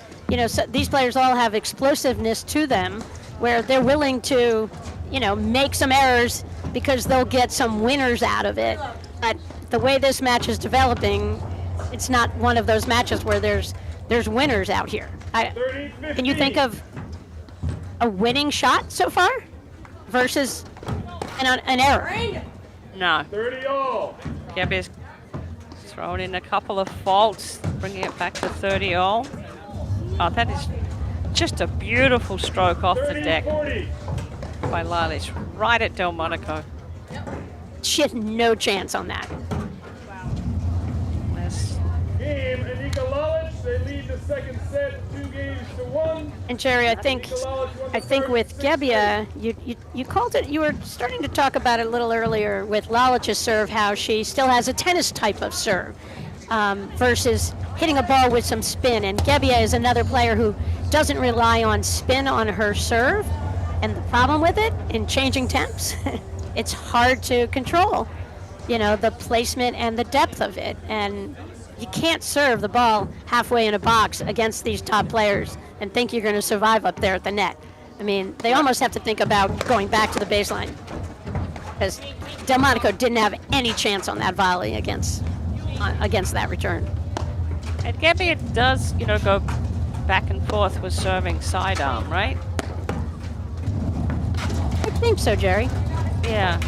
so these players all have explosiveness to them, where they're willing to, make some errors because they'll get some winners out of it. But the way this match is developing, it's not one of those matches where there's winners out here. Can you think of a winning shot so far versus an error? No. 30 all. Gebbia's thrown in a couple of faults, bringing it back to 30 all. Oh, that is just a beautiful stroke off the deck 40. by Lalic, right at Delmonico. She had no chance on that. Game, Enica Lalic, they lead the second set 2-1. And Jerry, I think with Gebbia, you called it. You were starting to talk about it a little earlier with Lalic's serve, how she still has a tennis type of serve versus hitting a ball with some spin. And Gebbia is another player who doesn't rely on spin on her serve. And the problem with it in changing temps, it's hard to control. The placement and the depth of it, and you can't serve the ball halfway in a box against these top players and think you're going to survive up there at the net. I mean, they almost have to think about going back to the baseline, because Delmonico didn't have any chance on that volley against that return. And Gebbia does, go back and forth with serving sidearm, right? I think so, Jerry. Yeah.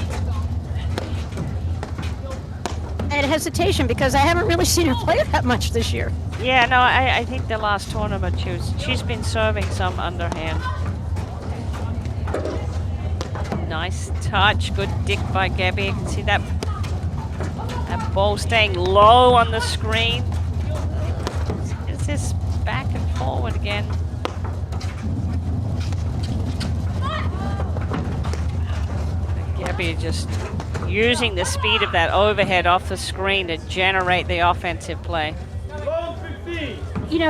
I had hesitation because I haven't really seen her play that much this year. Yeah, no, I think the last tournament she's been serving some underhand. Nice touch, good dick by Gebbia. You can see that ball staying low on the screen. It's this back and forward again. Gebbia just using the speed of that overhead off the screen to generate the offensive play.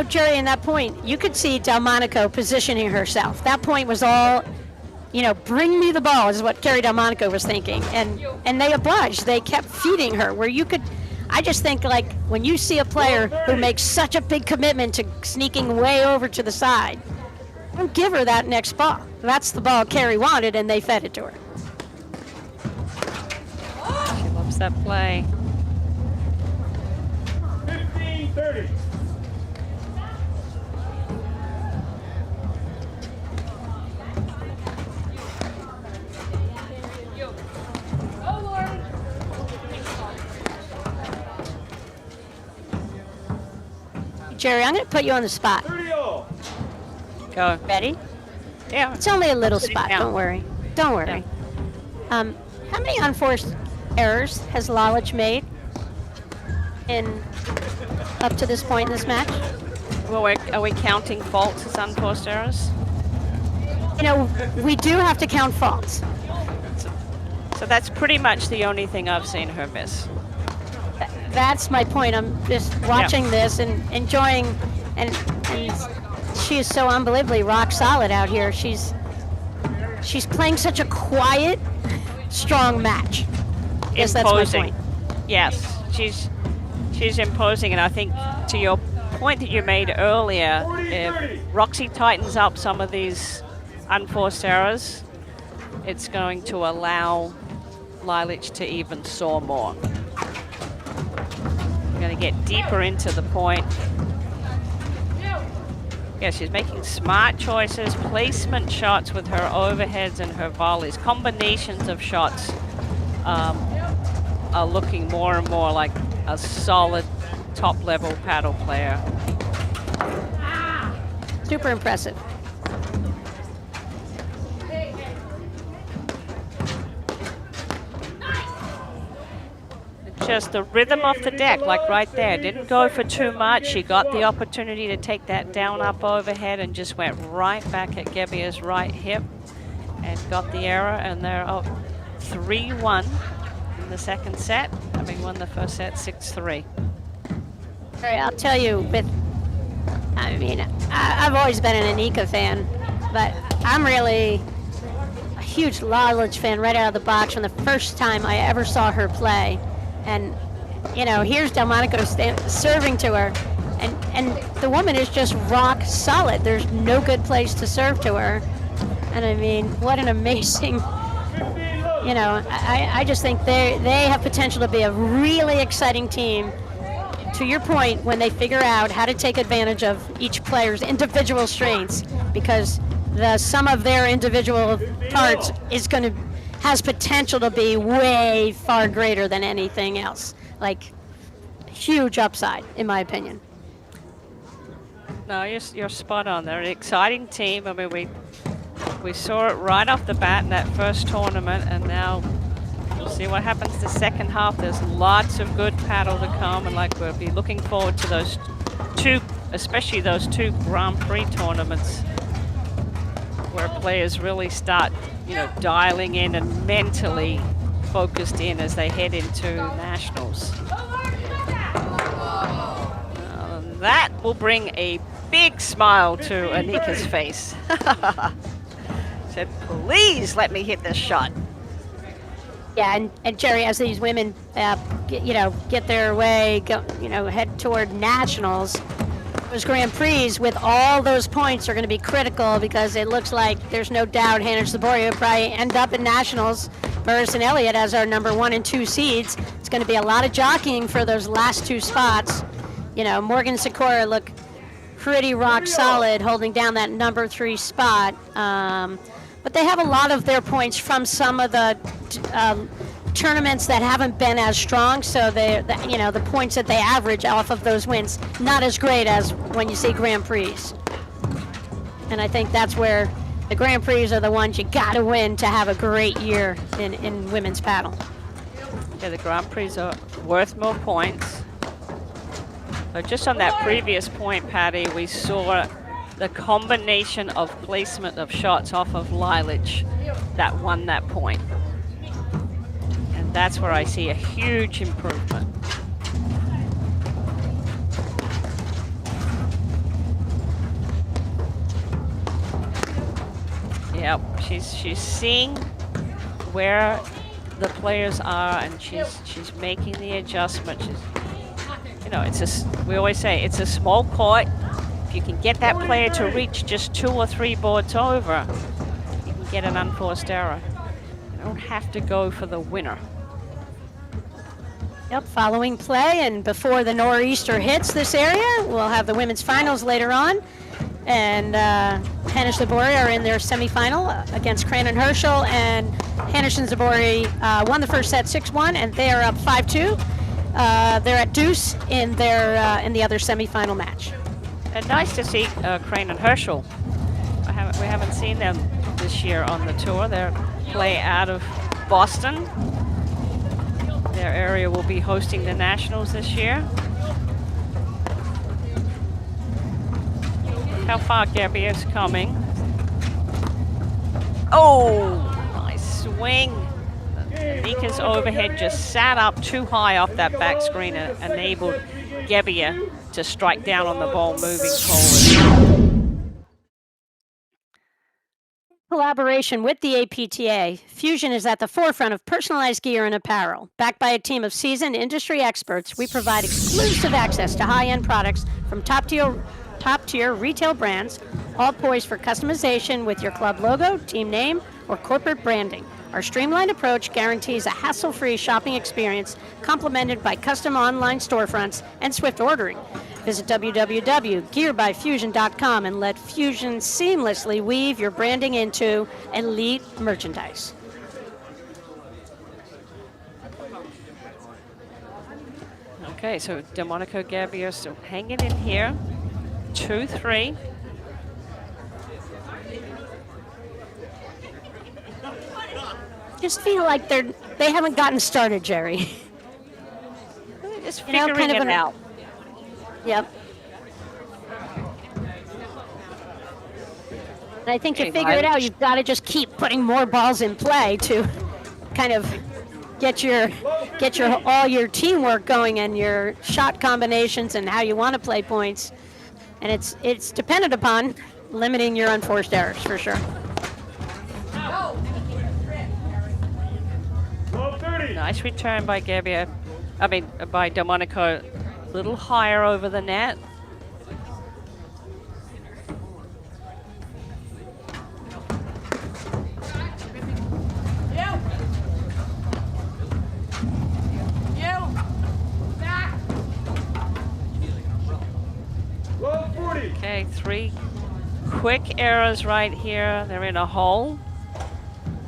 Jerry, in that point, you could see Delmonico positioning herself. That point was all, bring me the ball is what Carrie Delmonico was thinking. And they obliged. They kept feeding her where you could. I just think, like, when you see a player who makes such a big commitment to sneaking way over to the side, don't give her that next ball. That's the ball Carrie wanted, and they fed it to her. She loves that play. 15-30. Jerry, I'm going to put you on the spot. 30 all. Go. Ready? Yeah. It's only a little Sit spot. down. Don't worry. Don't worry. How many unforced errors has Lalic made up to this point in this match? Well, are we counting faults as unforced errors? We do have to count faults. So that's pretty much the only thing I've seen her miss. That's my point. I'm just watching this and enjoying, and she is so unbelievably rock solid out here. She's playing such a quiet, strong match. Yes, that's my point. Yes, she's imposing, and I think to your point that you made earlier, if Roxy tightens up some of these unforced errors, it's going to allow Lalic to even soar more. We're going to get deeper into the point. Yeah, she's making smart choices, placement shots with her overheads and her volleys. Combinations of shots are looking more and more like a solid top-level paddle player. Super impressive. Just the rhythm off the deck, like right there. Didn't go for too much. She got the opportunity to take that down up overhead and just went right back at Gebbia's right hip and got the error, and they're up 3-1 in the second set, having won the first set 6-3. All right, I'll tell you, I've always been an Enica fan, but I'm really a huge Lalic fan right out of the box from the first time I ever saw her play. And, you know, here's Delmonico serving to her, and the woman is just rock solid. There's no good place to serve to her. And I mean, what an amazing, you know, I just think they have potential to be a really exciting team. To your point, when they figure out how to take advantage of each player's individual strengths, because the sum of their individual parts has potential to be way far greater than anything else. Like, huge upside, in my opinion. No, you're spot on. They're an exciting team. I mean, we saw it right off the bat in that first tournament, and now we'll see what happens the second half. There's lots of good paddle to come, and like we'll be looking forward to those two, especially those two Grand Prix tournaments where players really start, you know, dialing in and mentally focused in as they head into nationals. That will bring a big smile to Enica's face. Said, please let me hit this shot. Yeah, and Jerry, as these women, get their way, head toward nationals, those Grand Prix with all those points are going to be critical, because it looks like there's no doubt Hannah Zaboria will probably end up in nationals. Burris and Elliott as our number 1 and 2 seeds. It's going to be a lot of jockeying for those last 2 spots. You know, Morgan Sikora look pretty rock solid holding down that number 3 spot. But they have a lot of their points from some of the tournaments that haven't been as strong, so the points that they average off of those wins, not as great as when you see Grand Prix. And I think that's where the Grand Prix are the ones you gotta win to have a great year in women's paddle. Yeah, the Grand Prix are worth more points. So just on that previous point, Patty, we saw the combination of placement of shots off of Lalic that won that point. And that's where I see a huge improvement. Yep, she's seeing where the players are, and she's making the adjustment. We always say it's a small court. If you can get that player to reach just 2 or 3 boards over, you can get an unforced error. You don't have to go for the winner. Yep, following play and before the nor'easter hits this area, we'll have the women's finals later on. And Hannah Zaboria are in their semifinal against Cranon Herschel, and Hannah Zaboria won the first set 6-1, and they are up 5-2. They're at deuce in the other semifinal match. And nice to see Cranon Herschel. We haven't seen them this year on the tour. They play out of Boston. Their area will be hosting the nationals this year. How far Gebbia is coming. Oh, nice swing. Enika's overhead just sat up too high off that back screen and enabled Gebbia to strike down on the ball moving forward. Collaboration with the APTA, Fusion is at the forefront of personalized gear and apparel. Backed by a team of seasoned industry experts, we provide exclusive access to high-end products from top-tier retail brands, all poised for customization with your club logo, team name, or corporate branding. Our streamlined approach guarantees a hassle-free shopping experience complemented by custom online storefronts and swift ordering. Visit www.gearbyfusion.com and let Fusion seamlessly weave your branding into elite merchandise. Okay, so Delmonico, Gebbia still hanging in here. 2-3. Just feel like they haven't gotten started, Jerry. Just You know, figuring kind of it out. Yep. And I think to Okay, figure it Lalic. out, you've got to just keep putting more balls in play to kind of get your all your teamwork going and your shot combinations and how you want to play points. And it's dependent upon limiting your unforced errors for sure. 12:30. Nice return by Gebbia. By Delmonico. A little higher over the net. Okay, 3 quick errors right here. They're in a hole.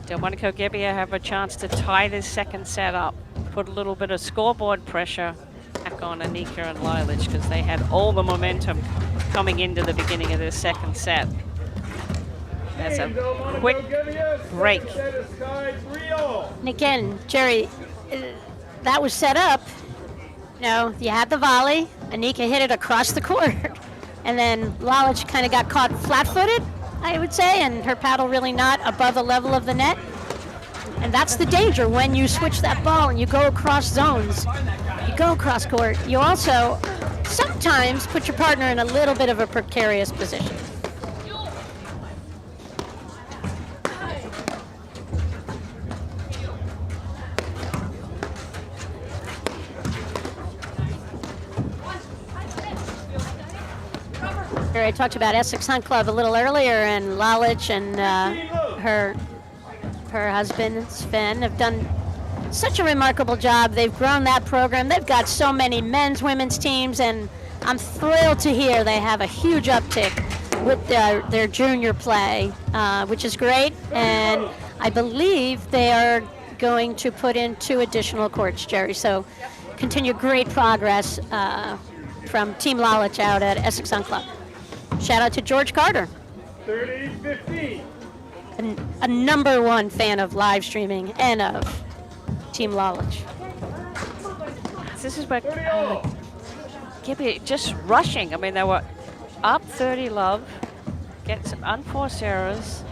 Delmonico, Gebbia have a chance to tie this second set up. Put a little bit of scoreboard pressure back on Enica and Lalic because they had all the momentum coming into the beginning of this second set. That's a quick break. And again, Jerry, that was set up. You know, you had the volley. Enica hit it across the court. And then Lalic kind of got caught flat-footed, I would say, and her paddle really not above the level of the net. And that's the danger when you switch that ball and you go across zones, you go across court. You also sometimes put your partner in a little bit of a precarious position. I talked about Essex Hunt Club a little earlier, and Lalic and her husband Sven have done such a remarkable job. They've grown that program. They've got so many men's, women's teams, and I'm thrilled to hear they have a huge uptick with their junior play, which is great. And I believe they are going to put in 2 additional courts, Jerry. So continue great progress from Team Lalic out at Essex Hunt Club. Shout out to George Carter. 30-15. A #1 fan of live streaming and of Team Lalic. This is where Gebbia just rushing. I mean, they were up 30 love, get some unforced errors.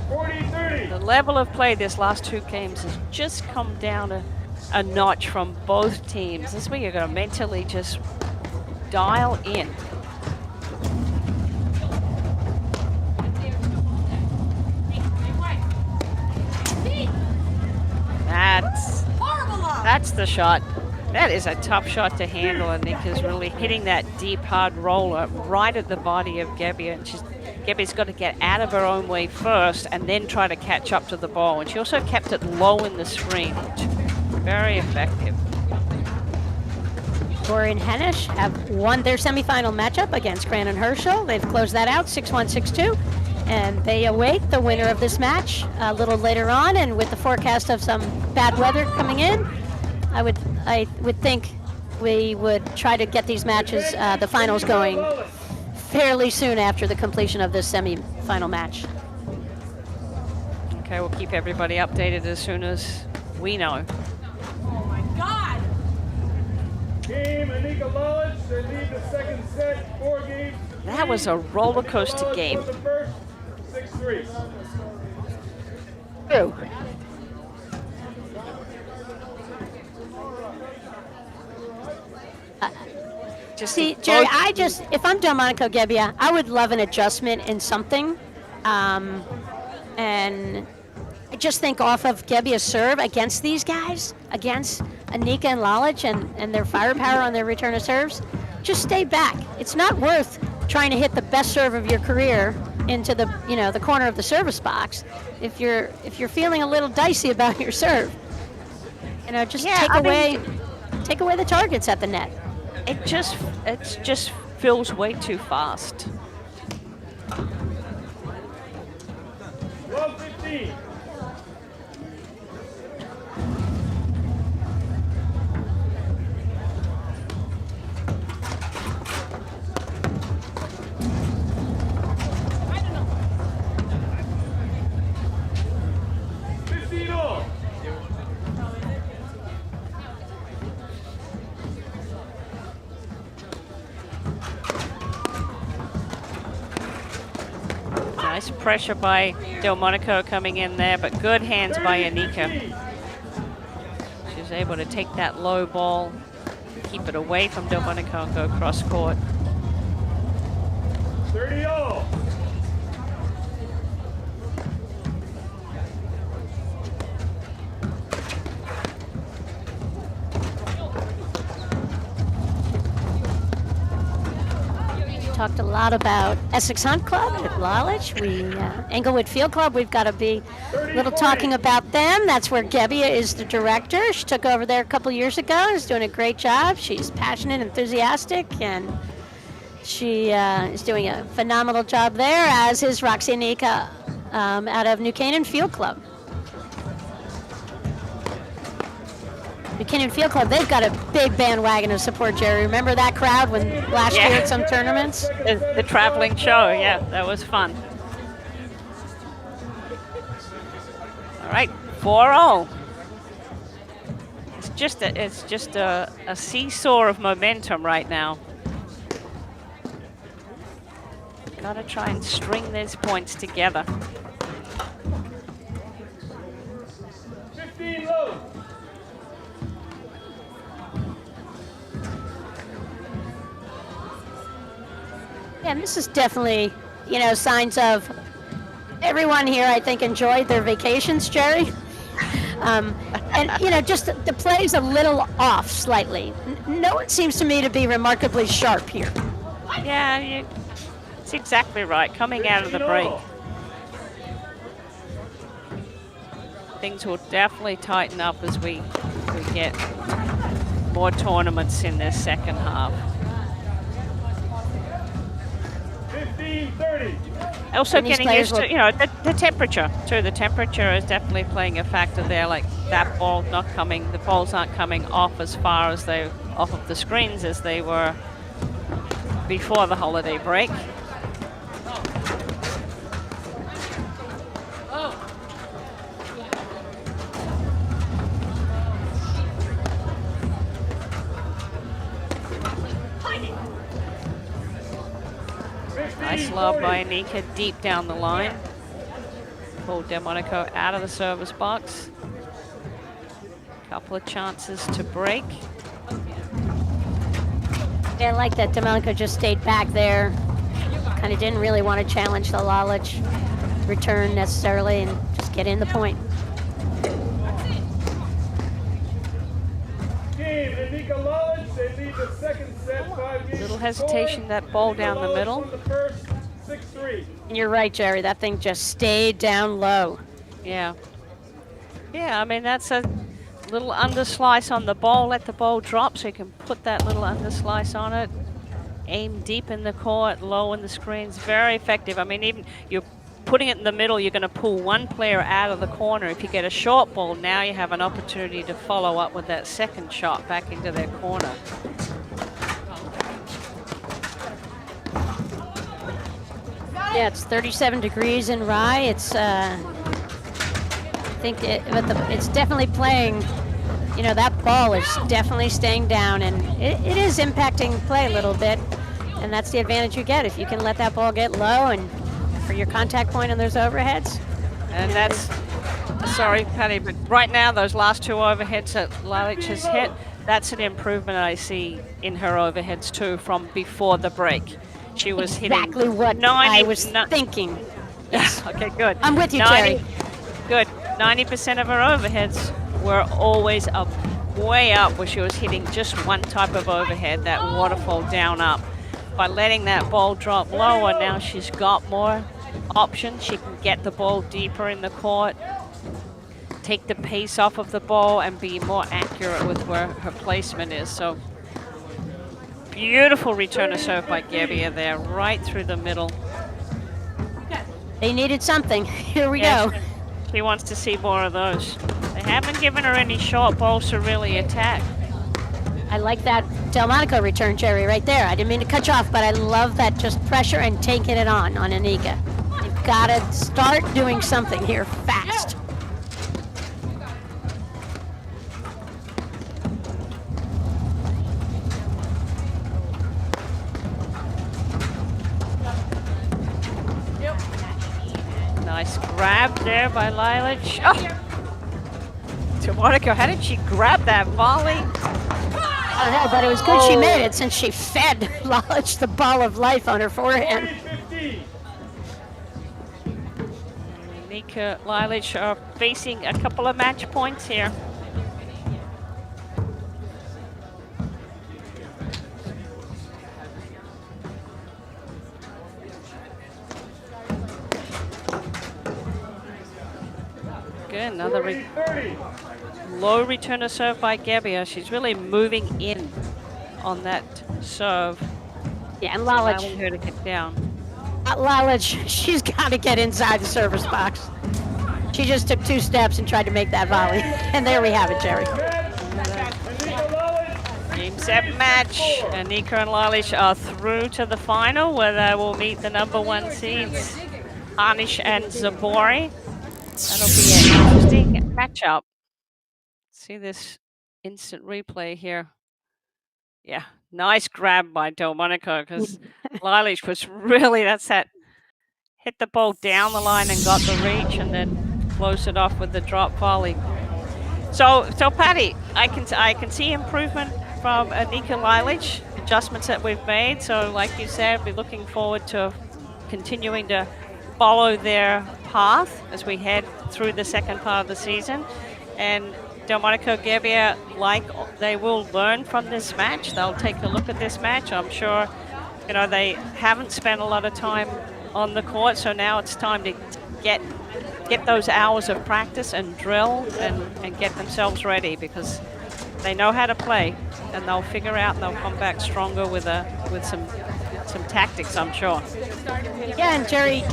40-30. The level of play this last 2 games has just come down a notch from both teams. This is where you're going to mentally just dial in. That's the shot. That is a tough shot to handle, and Nick is really hitting that deep, hard roller right at the body of Gebbia. And Gebbia's got to get out of her own way first and then try to catch up to the ball. And she also kept it low in the screen. Very effective. Corey and Hennish have won their semifinal matchup against Grant and Herschel. They've closed that out 6-1, 6-2. And they await the winner of this match a little later on. And with the forecast of some bad weather coming in, I would think we would try to get these matches, the finals, going fairly soon after the completion of this semi-final match. Okay, we'll keep everybody updated as soon as we know. Game Enica Lalic, they lead the second set, 4 games. That was a roller coaster game. The first, 6-3. True. See, Jerry, if I'm Delmonico Gebbia, I would love an adjustment in something. And I just think off of Gebbia's serve against these guys, against Enica and Lalic and their firepower on their return of serves, just stay back. It's not worth trying to hit the best serve of your career into the the corner of the service box if you're feeling a little dicey about your serve. Just take away the targets at the net. It just feels way too fast. 12-15. Nice pressure by Delmonico coming in there, but good hands by Enica. She was able to take that low ball, keep it away from Delmonico and go cross court. 30-all. Talked a lot about Essex Hunt Club at Lalic. Englewood Field Club, we've got to be a little talking about them. That's where Gebbia is the director. She took over there a couple years ago. Is doing a great job. She's passionate, enthusiastic, and she is doing a phenomenal job there, as is Roxy Enica out of New Canaan Field Club. New Canaan Field Club, they've got a big bandwagon of support, Jerry. Remember that crowd when last year at some tournaments? The traveling show, yeah, that was fun. All right, 4-all. It's just a seesaw of momentum right now. Gotta try and string these points together. 15 low. And this is definitely, signs of everyone here, I think, enjoyed their vacations, Jerry. And, just the play's a little off slightly. No one seems to me to be remarkably sharp here. Yeah, that's exactly right. Coming out of the break, things will definitely tighten up as we get more tournaments in this second half. 15-30. Also getting used to, the temperature too. The temperature is definitely playing a factor there. Like that ball not coming, the balls aren't coming off as far as off of the screens as they were before the holiday break. Nice lob by Enica deep down the line. Pulled Delmonico out of the service box. Couple of chances to break. Yeah, I like that Delmonico just stayed back there. Kind of didn't really want to challenge the Lalic return necessarily and just get in the point. Game, Enica Lalic, they lead the second set 5-game. Little hesitation, that ball down the middle. 6-3. And you're right, Jerry. That thing just stayed down low. Yeah. Yeah, I mean, that's a little underslice on the ball. Let the ball drop so you can put that little underslice on it. Aim deep in the court, low in the screens. Very effective. I mean, even you're putting it in the middle, you're going to pull one player out of the corner. If you get a short ball, now you have an opportunity to follow up with that second shot back into their corner. Yeah, it's 37 degrees in Rye. It's, I think it's definitely playing, that ball is definitely staying down, and it is impacting play a little bit, and that's the advantage you get if you can let that ball get low and for your contact point on those overheads. And that's, sorry, Patty, but right now, those last two overheads that Lalic has hit, that's an improvement I see in her overheads too from before the break. She was Exactly hitting what 90, I was thinking. Yes. Okay, good. I'm with you, 90, Jerry. Good. 90% of her overheads were always up, way up, where she was hitting just one type of overhead, that waterfall down up. By letting that ball drop lower, now she's got more options. She can get the ball deeper in the court, take the pace off of the ball, and be more accurate with where her placement is. So beautiful return of serve by Gebbia there, right through the middle. They needed something. Here we Yeah, go. She wants to see more of those. They haven't given her any short balls to really attack. I like that Delmonico return, Jerry, right there. I didn't mean to cut you off, but I love that just pressure and taking it on Enica. You've got to start doing something here fast. Nice grab there by Lalic. Oh! Delmonico, how did she grab that volley? I don't know, but it was good she made it since she fed Lalic the ball of life on her forehand. Enica, Lalic are facing a couple of match points here. Good, another low return of serve by Gebbia. She's really moving in on that serve. Yeah, and Allowing Lalic, her to get down. she's got to get inside the service box. She just took 2 steps and tried to make that volley. And there we have it, Jerry. Game 7 match. Enica and Lalic are through to the final where they will meet the #1 seeds, Harnish and Zabori. That'll be an interesting matchup. See this instant replay here. Yeah, nice grab by Delmonico because Lalic was really, hit the ball down the line and got the reach and then closed it off with the drop volley. So Patty, I can see improvement from Enica Lalic, adjustments that we've made. So like you said, we're looking forward to continuing to follow their path as we head through the second part of the season. And Delmonico, Gebbia, they will learn from this match. They'll take a look at this match. I'm sure, they haven't spent a lot of time on the court, so now it's time to get those hours of practice and drill and get themselves ready, because they know how to play, and they'll figure out and they'll come back stronger with some tactics, I'm sure. Yeah, and Jerry,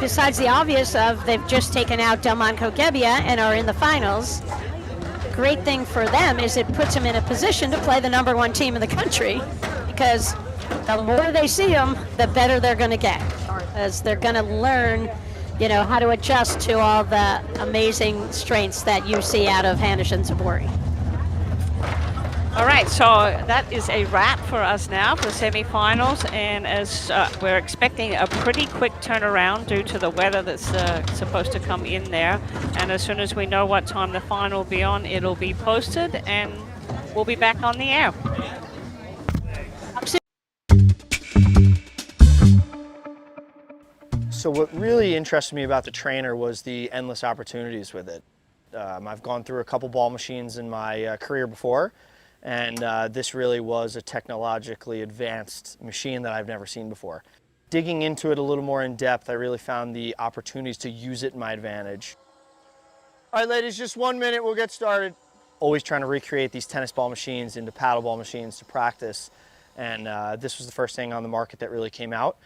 besides the obvious of they've just taken out Delmonico Gebbia and are in the finals, great thing for them is it puts them in a position to play the #1 team in the country, because the more they see them, the better they're going to get, as they're going to learn, how to adjust to all the amazing strengths that you see out of Harnish and Zabori. All right, so that is a wrap for us now for the semifinals, and as we're expecting a pretty quick turnaround due to the weather that's supposed to come in there, and as soon as we know what time the final will be on, it'll be posted and we'll be back on the air. So what really interested me about the trainer was the endless opportunities with it. I've gone through a couple ball machines in my career before, and this really was a technologically advanced machine that I've never seen before. Digging into it a little more in depth, I really found the opportunities to use it in my advantage. All right, ladies, just 1 minute, we'll get started. Always trying to recreate these tennis ball machines into paddle ball machines to practice, and this was the first thing on the market that really came out.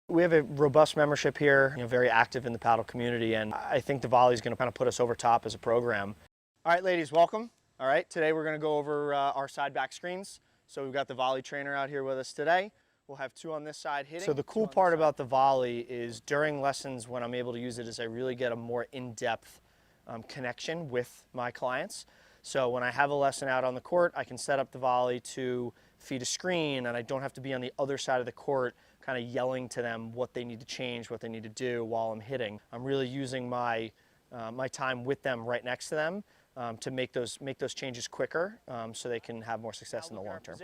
We have a robust membership here, very active in the paddle community, and I think the volley is going to kind of put us over top as a program. All right, ladies, welcome. All right, today we're going to go over our side back screens. So we've got the volley trainer out here with us today. We'll have 2 on this side hitting. So the cool part about the volley is during lessons when I'm able to use it is I really get a more in-depth connection with my clients. So when I have a lesson out on the court, I can set up the volley to feed a screen, and I don't have to be on the other side of the court kind of yelling to them what they need to change, what they need to do while I'm hitting. I'm really using my time with them right next to them to make those changes quicker so they can have more success in the long term.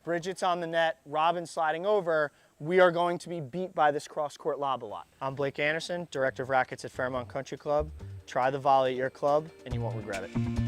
Bridget's on the net, Robin's sliding over. We are going to be beat by this cross-court lob a lot. I'm Blake Anderson, Director of Rackets at Fairmont Country Club. Try the volley at your club and you won't regret it.